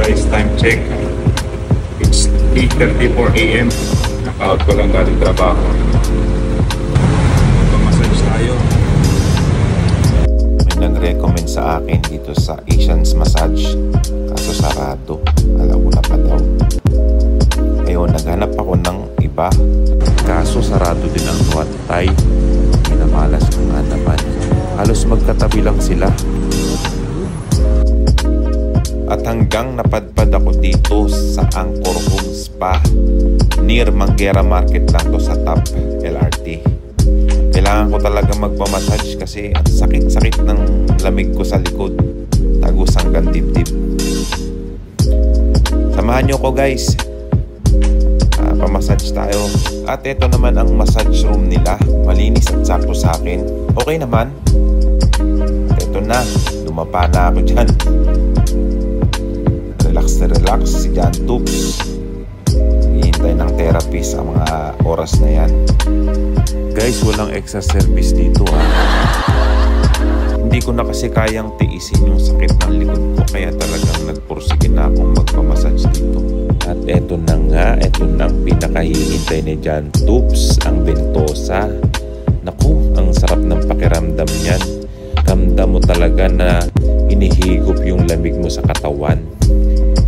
guys, time check. It's 8:34 AM. Naka-out ko lang galing trabaho. Massage tayo. May nag-recommend sa akin dito sa Asians Massage. Kaso sarado. Alauna pa daw. Ayun, naghanap ako ng iba. Kaso sarado din ang Muay Thai. Minamalas ko nga naman. Halos magkatabi lang sila. At hanggang napadpad ako dito sa Angkor Home Spa. Near Manguera Market lang to sa Top LRT. Kailangan ko talaga magpamassage kasi ang sakit-sakit ng lamig ko sa likod. Tagos hanggang dibdib. Samahan nyo ko guys. Pamassage tayo. At ito naman ang massage room nila. Malinis at sakto sa akin. Okay naman. At ito na. Lumapa na ako dyan. Relax na relax si John Toops. Hihintay ng therapist ang mga oras na yan. Guys, walang extra service dito ha. Hindi ko na kasi kayang tiisin yung sakit ng likod ko. Kaya talagang nagpursige na akong magpamassage dito. At eto na nga, eto na ang pinakahihintay ni John Toops, ang Ventosa. Naku, ang sarap ng pakiramdam niyan. Ramdam mo talaga na inihigop yung lamig mo sa katawan.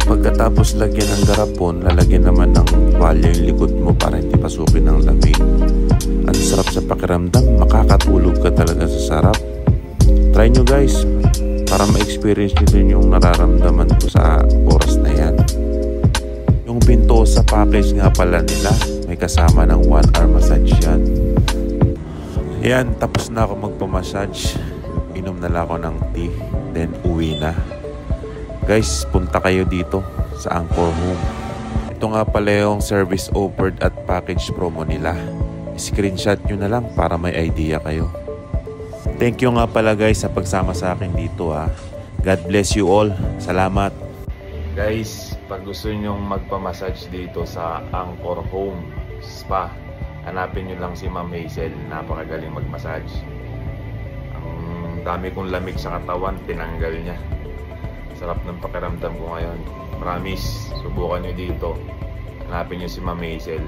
Pagkatapos lagyan ng garapon, lalagyan naman ng tuwalya yung likod mo para hindi pasukin ng lamig. Ang sarap sa pakiramdam, makakatulog ka talaga sa sarap. Try nyo guys, para ma-experience nyo din yung nararamdaman ko sa oras na yan. Yung Ventosa package nga pala nila, may kasama ng 1 hour massage yan. Yan, tapos na ako magpamassage. Inom na lang ako ng tea, then uwi na. Guys, punta kayo dito sa Angkor Home. Ito nga pala yung service offered at package promo nila. Screenshot nyo na lang para may idea kayo. Thank you nga pala guys sa pagsama sa akin dito ha. God bless you all. Salamat. Guys, pag gusto nyong magpamassage dito sa Angkor Home Spa, hanapin nyo lang si Ma'am Hazel. Napakagaling magmassage. Ang dami kong lamig sa katawan, tinanggal niya. Sarap ng pakiramdam ko ngayon. Promise, subukan nyo dito. Hanapin nyo si Ma'am Hazel.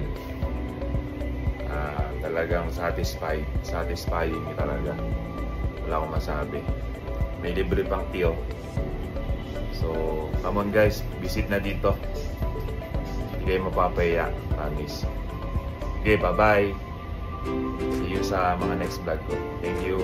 Talagang satisfying talaga. Wala akong masabi. May libre pang tiyo. So, come on guys, visit na dito. Hindi kayo mapapaya, promise. Okay, bye-bye. See you sa mga next vlog ko. Thank you.